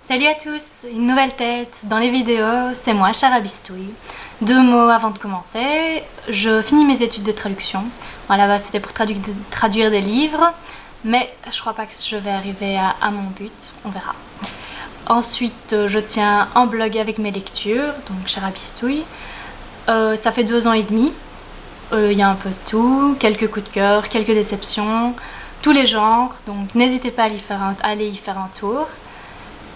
Salut à tous, une nouvelle tête dans les vidéos, c'est moi, Chara Bistouille. Deux mots avant de commencer, je finis mes études de traduction. Bon, là-bas c'était pour traduire des livres, mais je crois pas que je vais arriver à mon but, on verra. Ensuite, je tiens un blog avec mes lectures, donc Chara Bistouille. Ça fait 2 ans et demi, il y a un peu de tout, quelques coups de cœur, quelques déceptions, tous les genres, donc n'hésitez pas à aller y faire un tour.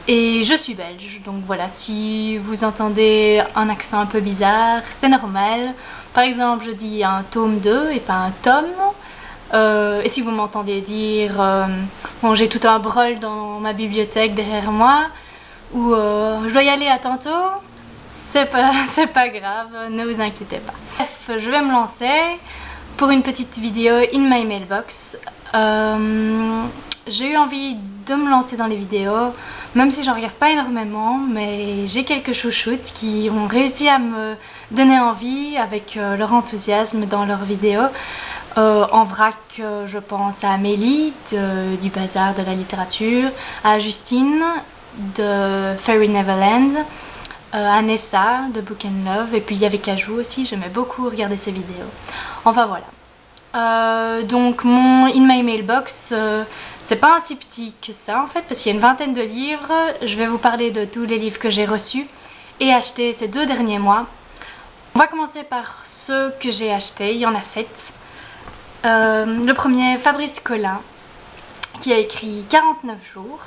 Et je suis belge, donc voilà, si vous entendez un accent un peu bizarre, c'est normal. Par exemple, je dis un tome 2 et pas un tome. Et si vous m'entendez dire bon, j'ai tout un brol dans ma bibliothèque derrière moi, ou je dois y aller à tantôt, c'est pas grave, ne vous inquiétez pas. Bref, je vais me lancer pour une petite vidéo in my mailbox. J'ai eu envie de me lancer dans les vidéos, même si j'en regarde pas énormément, mais j'ai quelques chouchoutes qui ont réussi à me donner envie avec leur enthousiasme dans leurs vidéos. En vrac, je pense à Amélie du Bazar de la littérature, à Justine de Fairy Neverland, à Nessa de Book and Love, et puis il y avait Cajou aussi, j'aimais beaucoup regarder ses vidéos. Enfin voilà. Donc mon In My Mailbox, c'est pas un si petit que ça en fait, parce qu'il y a une vingtaine de livres. Je vais vous parler de tous les livres que j'ai reçus et achetés ces 2 derniers mois. On va commencer par ceux que j'ai achetés, il y en a 7. Le premier, Fabrice Collin, qui a écrit 49 jours.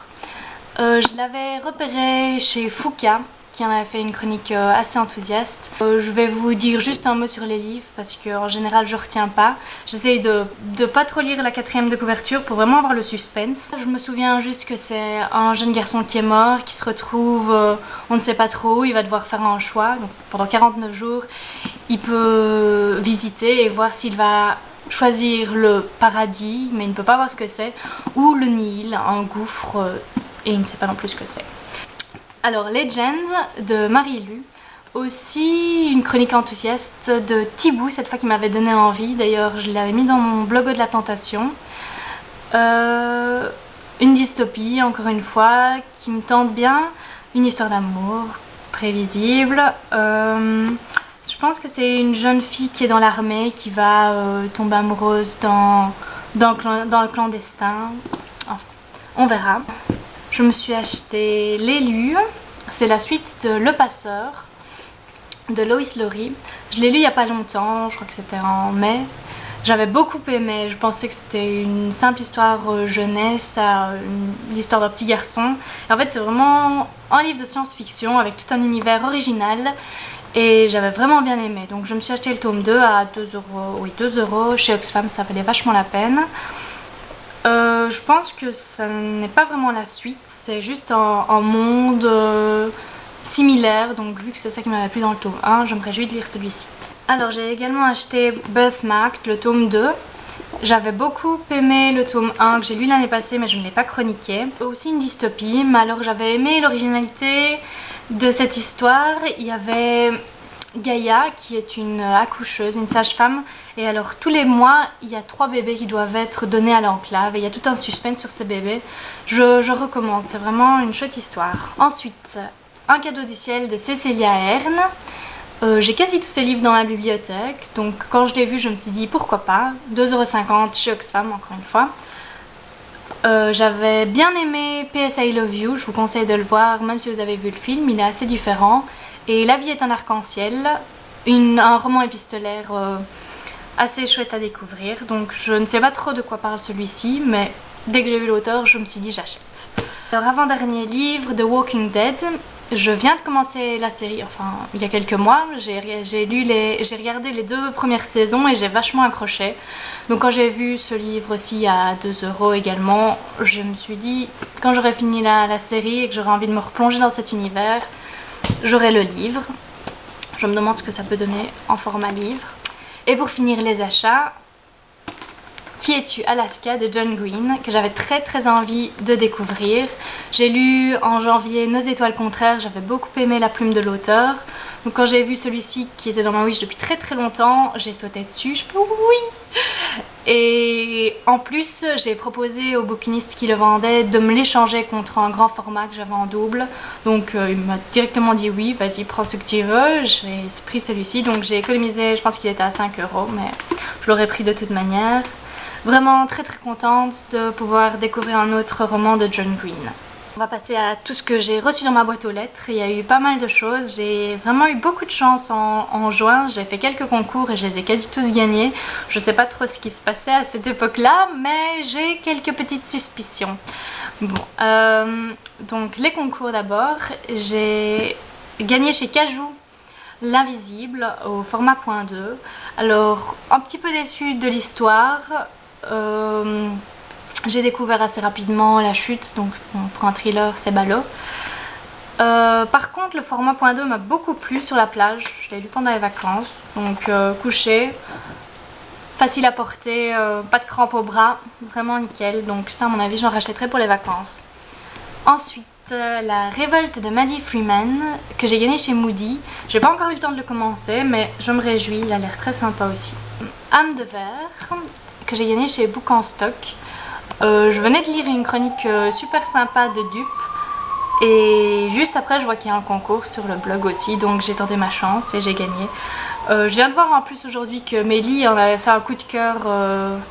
Je l'avais repéré chez Foucault, qui en avait fait une chronique assez enthousiaste. Je vais vous dire juste un mot sur les livres parce qu'en général je retiens pas. J'essaye de pas trop lire la 4e de couverture pour vraiment avoir le suspense. Je me souviens juste que c'est un jeune garçon qui est mort, qui se retrouve, on ne sait pas trop où, il va devoir faire un choix. Donc pendant 49 jours, il peut visiter et voir s'il va choisir le paradis, mais il ne peut pas voir ce que c'est, ou le Nil, un gouffre, et il ne sait pas non plus ce que c'est. Alors, Legend de Marie-Lu, aussi une chronique enthousiaste de Thibaut, cette fois qui m'avait donné envie, d'ailleurs je l'avais mis dans mon blog de la tentation. Une dystopie, encore une fois, qui me tente bien, une histoire d'amour, prévisible. Je pense que c'est une jeune fille qui est dans l'armée, qui va tomber amoureuse dans le clandestin, enfin, on verra. Je me suis acheté L'élu, c'est la suite de Le Passeur de Lois Lowry. Je l'ai lu il n'y a pas longtemps, je crois que c'était en mai. J'avais beaucoup aimé, je pensais que c'était une simple histoire jeunesse, l'histoire d'un petit garçon. Et en fait c'est vraiment un livre de science-fiction avec tout un univers original et j'avais vraiment bien aimé. Donc je me suis acheté le tome 2 à 2 €, oui 2 € chez Oxfam, ça valait vachement la peine. Je pense que ça n'est pas vraiment la suite, c'est juste un monde similaire, donc vu que c'est ça qui m'avait plu dans le tome 1, je me réjouis de lire celui-ci. Alors j'ai également acheté Birthmarked, le tome 2. J'avais beaucoup aimé le tome 1 que j'ai lu l'année passée mais je ne l'ai pas chroniqué. Aussi une dystopie, mais alors j'avais aimé l'originalité de cette histoire. Il y avait Gaïa qui est une accoucheuse, une sage-femme, et alors tous les mois il y a 3 bébés qui doivent être donnés à l'enclave et il y a tout un suspense sur ces bébés. Je recommande, c'est vraiment une chouette histoire. Ensuite, Un cadeau du ciel de Cécilia Ahern. J'ai quasi tous ces livres dans ma bibliothèque, donc quand je l'ai vu je me suis dit pourquoi pas. 2,50 € chez Oxfam encore une fois. J'avais bien aimé PS I Love You, je vous conseille de le voir même si vous avez vu le film, il est assez différent. Et La vie est un arc-en-ciel, un roman épistolaire assez chouette à découvrir. Donc je ne sais pas trop de quoi parle celui-ci, mais dès que j'ai vu l'auteur, je me suis dit j'achète. Alors avant-dernier livre, The Walking Dead. Je viens de commencer la série, enfin il y a quelques mois. J'ai regardé les 2 premières saisons et j'ai vachement accroché. Donc quand j'ai vu ce livre-ci à 2 € également, je me suis dit quand j'aurai fini la série et que j'aurai envie de me replonger dans cet univers, j'aurai le livre. Je me demande ce que ça peut donner en format livre. Et pour finir les achats, Qui es-tu Alaska de John Green, que j'avais très envie de découvrir. J'ai lu en janvier Nos étoiles contraires, j'avais beaucoup aimé la plume de l'auteur. Donc quand j'ai vu celui-ci qui était dans ma wish depuis très très longtemps, j'ai sauté dessus, je fais oui. Et en plus j'ai proposé au bouquiniste qui le vendait de me l'échanger contre un grand format que j'avais en double. Donc il m'a directement dit oui, vas-y prends ce que tu veux. J'ai pris celui-ci, donc j'ai économisé, je pense qu'il était à 5 €, mais je l'aurais pris de toute manière. Vraiment très très contente de pouvoir découvrir un autre roman de John Green. On va passer à tout ce que j'ai reçu dans ma boîte aux lettres. Il y a eu pas mal de choses. J'ai vraiment eu beaucoup de chance en juin. J'ai fait quelques concours et je les ai quasi tous gagnés. Je sais pas trop ce qui se passait à cette époque-là, mais j'ai quelques petites suspicions. Bon, donc les concours d'abord. J'ai gagné chez Cajou L'Invisible au format .2. Alors, un petit peu déçue de l'histoire. J'ai découvert assez rapidement la chute, donc bon, pour un thriller c'est ballot. Par contre le format .2 m'a beaucoup plu sur la plage, je l'ai lu pendant les vacances, donc couché, facile à porter, pas de crampes au bras, vraiment nickel, donc ça à mon avis j'en rachèterai pour les vacances. Ensuite la révolte de Maddie Freeman que j'ai gagné chez Moody. J'ai pas encore eu le temps de le commencer mais je me réjouis, il a l'air très sympa aussi. Âme de verre que j'ai gagné chez Book en Stock. Je venais de lire une chronique super sympa de Dupe et juste après je vois qu'il y a un concours sur le blog aussi, donc j'ai tenté ma chance et j'ai gagné. Je viens de voir en plus aujourd'hui que Mélie en avait fait un coup de cœur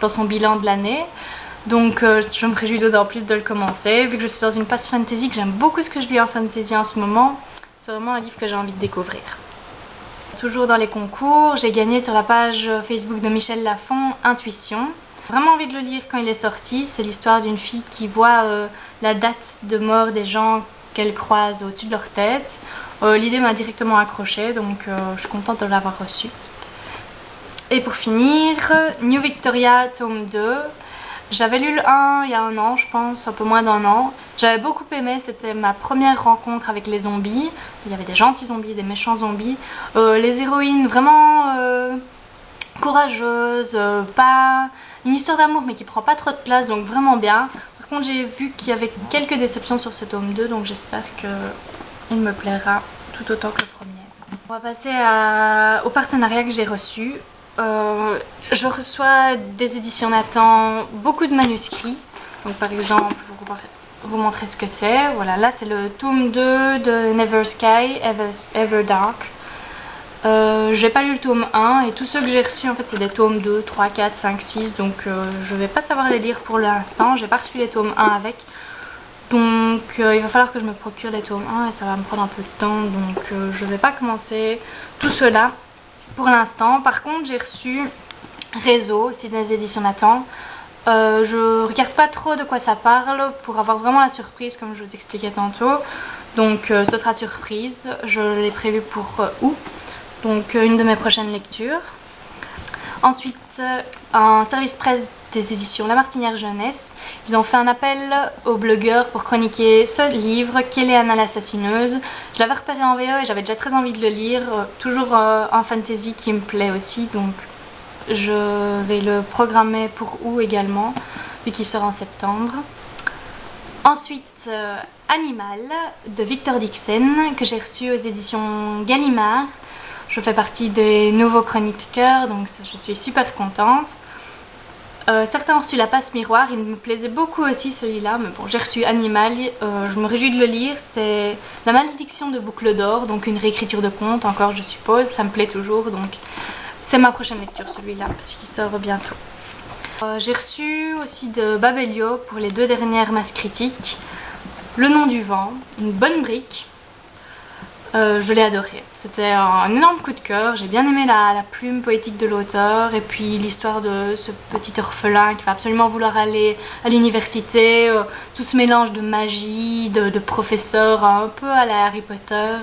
dans son bilan de l'année, donc je me réjouis d'autant plus de le commencer vu que je suis dans une passe fantasy, que j'aime beaucoup ce que je lis en fantasy en ce moment. C'est vraiment un livre que j'ai envie de découvrir. Toujours dans les concours, j'ai gagné sur la page Facebook de Michel Lafon, Intuition. Vraiment envie de le lire quand il est sorti. C'est l'histoire d'une fille qui voit la date de mort des gens qu'elle croise au-dessus de leur tête. L'idée m'a directement accrochée, donc je suis contente de l'avoir reçu. Et pour finir, New Victoria tome 2. J'avais lu le 1 il y a un an, je pense, un peu moins d'1 an. J'avais beaucoup aimé, c'était ma première rencontre avec les zombies. Il y avait des gentils zombies, des méchants zombies. Les héroïnes vraiment courageuses, pas une histoire d'amour mais qui prend pas trop de place, donc vraiment bien. Par contre j'ai vu qu'il y avait quelques déceptions sur ce tome 2, donc j'espère qu'il me plaira tout autant que le premier. On va passer au partenariat que j'ai reçu. Je reçois des éditions Nathan, beaucoup de manuscrits. Donc par exemple, pour vous montrer ce que c'est, voilà, là c'est le tome 2 de Never Sky, Ever Dark. J'ai pas lu le tome 1 et tous ceux que j'ai reçus en fait c'est des tomes 2, 3, 4, 5, 6, donc je vais pas savoir les lire pour l'instant. J'ai pas reçu les tomes 1 avec, donc il va falloir que je me procure les tomes 1 et ça va me prendre un peu de temps, donc je vais pas commencer tout cela pour l'instant. Par contre j'ai reçu Réseau, aussi des éditions Nathan. Je regarde pas trop de quoi ça parle pour avoir vraiment la surprise comme je vous expliquais tantôt, donc ce sera surprise. Je l'ai prévu pour août, donc une de mes prochaines lectures. Ensuite un service presse des éditions La Martinière Jeunesse. Ils ont fait un appel aux blogueurs pour chroniquer ce livre, Kéléana l'assassineuse. Je l'avais repéré en VO et j'avais déjà très envie de le lire, toujours un fantasy qui me plaît aussi, donc je vais le programmer pour août également, vu qu'il sort en septembre. Ensuite, Animal de Victor Dixon, que j'ai reçu aux éditions Gallimard. Je fais partie des nouveaux chroniqueurs, donc je suis super contente. Certains ont reçu La Passe Miroir, il me plaisait beaucoup aussi celui-là, mais bon, j'ai reçu Animal, je me réjouis de le lire. C'est La Malédiction de Boucle d'Or, donc une réécriture de conte encore je suppose, ça me plaît toujours, donc c'est ma prochaine lecture celui-là, parce qu'il sort bientôt. J'ai reçu aussi de Babelio pour les 2 dernières masses critiques, Le Nom du Vent, une bonne brique. Je l'ai adoré, c'était un énorme coup de cœur, j'ai bien aimé la plume poétique de l'auteur et puis l'histoire de ce petit orphelin qui va absolument vouloir aller à l'université, tout ce mélange de magie, de professeurs un peu à la Harry Potter,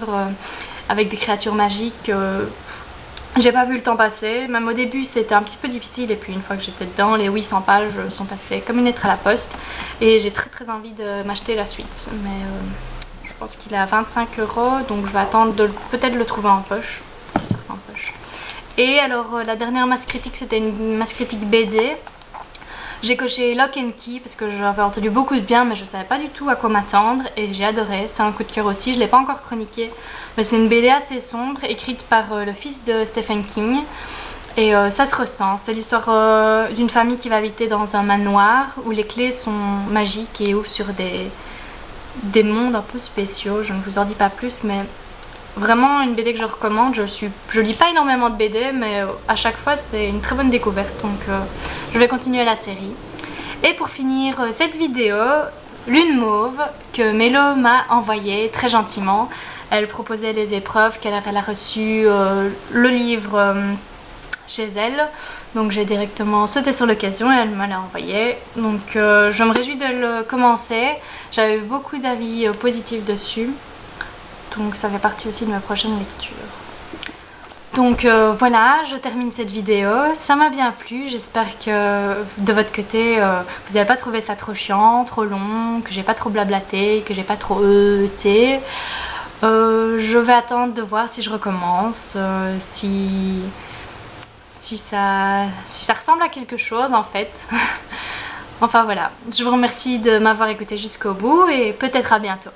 avec des créatures magiques. J'ai pas vu le temps passer, même au début c'était un petit peu difficile et puis une fois que j'étais dedans, les 800 pages sont passées comme une lettre à la poste et j'ai très envie de m'acheter la suite, mais je pense qu'il est à 25 €, donc je vais attendre de peut-être le trouver en poche, en poche. Et alors la dernière masse critique c'était une masse critique BD. J'ai coché Lock and Key parce que j'avais entendu beaucoup de bien mais je savais pas du tout à quoi m'attendre et j'ai adoré, c'est un coup de cœur aussi, je l'ai pas encore chroniqué mais c'est une BD assez sombre écrite par le fils de Stephen King et ça se ressent, c'est l'histoire d'une famille qui va habiter dans un manoir où les clés sont magiques et ouvrent sur des mondes un peu spéciaux, je ne vous en dis pas plus mais vraiment une BD que je recommande, je lis pas énormément de BD mais à chaque fois c'est une très bonne découverte donc je vais continuer la série. Et pour finir cette vidéo, Lune Mauve que Mélo m'a envoyée très gentiment. Elle proposait les épreuves qu'elle a reçu le livre chez elle. Donc j'ai directement sauté sur l'occasion et elle me l'a envoyé. Donc je me réjouis de le commencer. J'avais eu beaucoup d'avis positifs dessus. Donc ça fait partie aussi de ma prochaine lecture. Donc voilà, je termine cette vidéo. Ça m'a bien plu. J'espère que de votre côté, vous n'avez pas trouvé ça trop chiant, trop long, que j'ai pas trop blablaté, que j'ai pas trop été. Je vais attendre de voir si je recommence, si ça ressemble à quelque chose en fait. Enfin voilà, je vous remercie de m'avoir écouté jusqu'au bout et peut-être à bientôt.